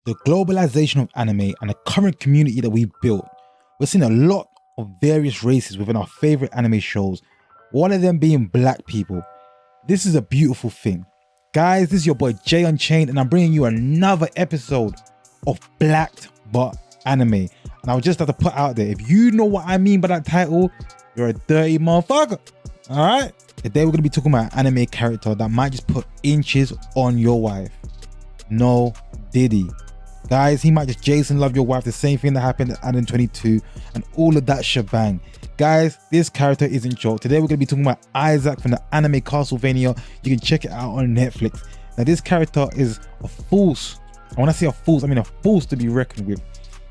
the globalization of anime and the current community that we've built, we're seeing a lot of various races within our favorite anime shows, one of them being black people. This is a beautiful thing. Guys, this is your boy Jay Unchained, and I'm bringing you another episode of Blacked But Anime. And I would just have to put out there, if you know what I mean by that title, you're a dirty motherfucker. Alright? Today we're going to be talking about an anime character that might just put inches on your wife. No Diddy. Guys, he might just Jason love your wife, the same thing that happened at Adam 22 and all of that shebang. Guys, this character isn't joke. Today we're going to be talking about Isaac from the anime Castlevania. You can check it out on Netflix. Now this character is a force. And when I say a force, I mean a force to be reckoned with.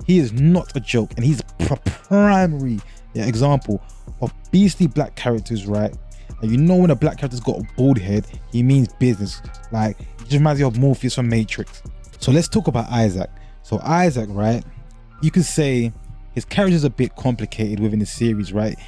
He is not a joke, and he's a primary example of beastly black characters, right? And you know when a black character's got a bald head, he means business. Like, it just reminds you of Morpheus from Matrix. So let's talk about Isaac. So Isaac, right, you could say his character is a bit complicated within the series, right?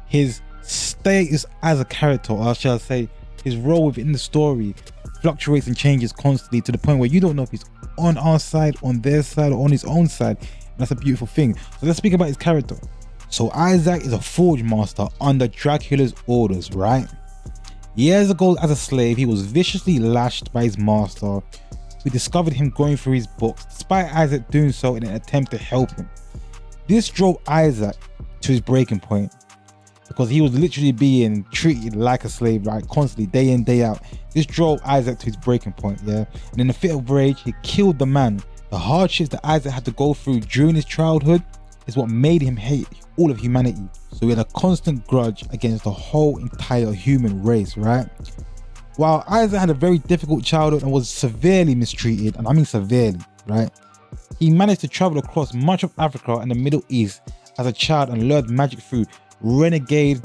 His status as a character, or shall I say his role within the story, fluctuates and changes constantly to the point where you don't know if he's on our side, on their side, or on his own side. And that's a beautiful thing. So let's speak about his character. So Isaac is a forge master under Dracula's orders, right? Years ago as a slave, he was viciously lashed by his master, who discovered him going through his books, despite Isaac doing so in an attempt to help him. This drove Isaac to his breaking point, because he was literally being treated like a slave, right, constantly, day in, day out. This drove Isaac to his breaking point, yeah? And in a fit of rage, he killed the man. The hardships that Isaac had to go through during his childhood is what made him hate all of humanity. So he had a constant grudge against the whole entire human race, right? While Isaac had a very difficult childhood and was severely mistreated, and I mean severely, right? He managed to travel across much of Africa and the Middle East as a child and learned magic through renegade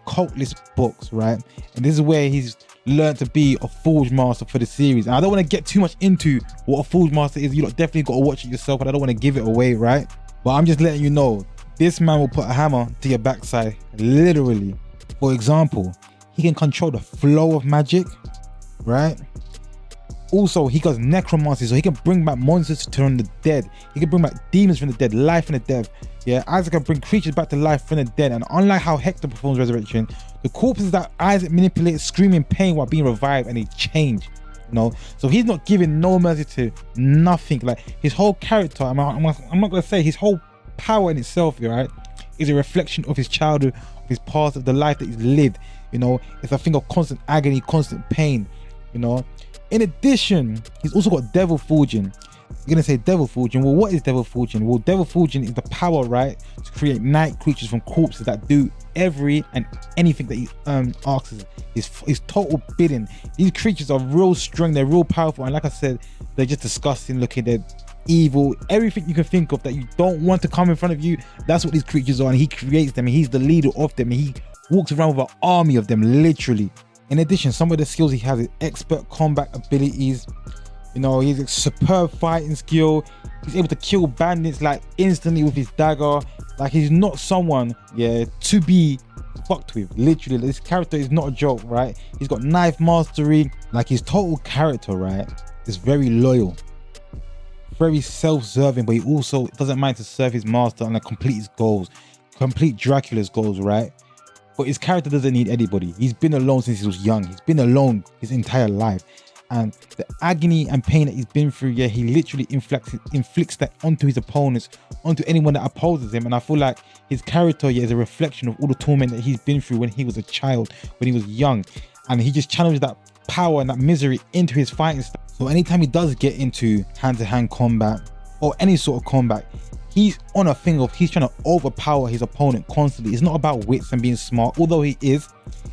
cultless books, right? And this is where he's learned to be a forge master for the series. And I don't want to get too much into what a forge master is. You lot definitely got to watch it yourself, and I don't want to give it away, right? But I'm just letting you know, this man will put a hammer to your backside, literally. For example, he can control the flow of magic, right? Also, he does necromancy, so he can bring back monsters from the dead. He can bring back demons from the dead, life from the dead. Yeah, Isaac can bring creatures back to life from the dead. And unlike how Hector performs resurrection, the corpses that Isaac manipulates scream in pain while being revived, and they change. You know, so he's not giving no mercy to nothing. Like, his whole character, I'm not gonna say his whole power in itself, right, is a reflection of his childhood, of his past, of the life that he's lived. You know, it's a thing of constant agony, constant pain. You know, in addition, he's also got devil forging. You're gonna say devil forging. Well, what is devil forging? Well, devil forging is the power, right, to create night creatures from corpses that do every and anything that he asks. His total bidding. These creatures are real strong, they're real powerful, and like I said, they're just disgusting looking, they're evil, everything you can think of that you don't want to come in front of you. That's what these creatures are, and he creates them, and he's the leader of them, and he walks around with an army of them, literally. In addition, some of the skills he has is expert combat abilities. You know, he's a superb fighting skill. He's able to kill bandits like instantly with his dagger. Like, he's not someone, to be fucked with. Literally, this character is not a joke, right? He's got knife mastery. Like, his total character, right, is very loyal, very self-serving, but he also doesn't mind to serve his master and complete his goals, complete Dracula's goals, right? But his character doesn't need anybody. He's been alone since he was young. He's been alone his entire life. And the agony and pain that he's been through, he literally inflicts that onto his opponents, onto anyone that opposes him. And I feel like his character is a reflection of all the torment that he's been through when he was a child, when he was young. And he just channels that power and that misery into his fighting style. So anytime he does get into hand-to-hand combat or any sort of combat, he's on a thing of he's trying to overpower his opponent constantly. It's not about wits and being smart, although he is.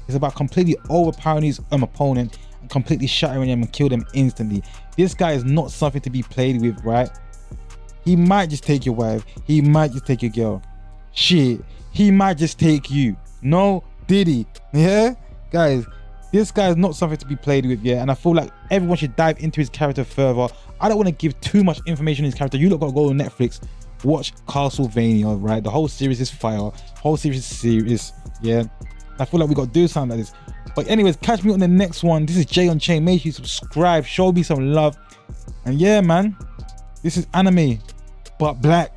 It's about completely overpowering his opponent, completely shattering them and kill them instantly. This guy is not something to be played with, right? He might just take your wife, he might just take your girl, shit, he might just take you. No Diddy. Yeah, guys, this guy is not something to be played with. And I feel like everyone should dive into his character further. I don't want to give too much information on his character. You lot gotta go on Netflix, watch Castlevania, right? The whole series is fire, whole series is serious. I feel like we gotta do something like this. But anyways, catch me on the next one. This is Jay Unchained. Make sure you subscribe, show me some love, and yeah, man, This is anime, but black.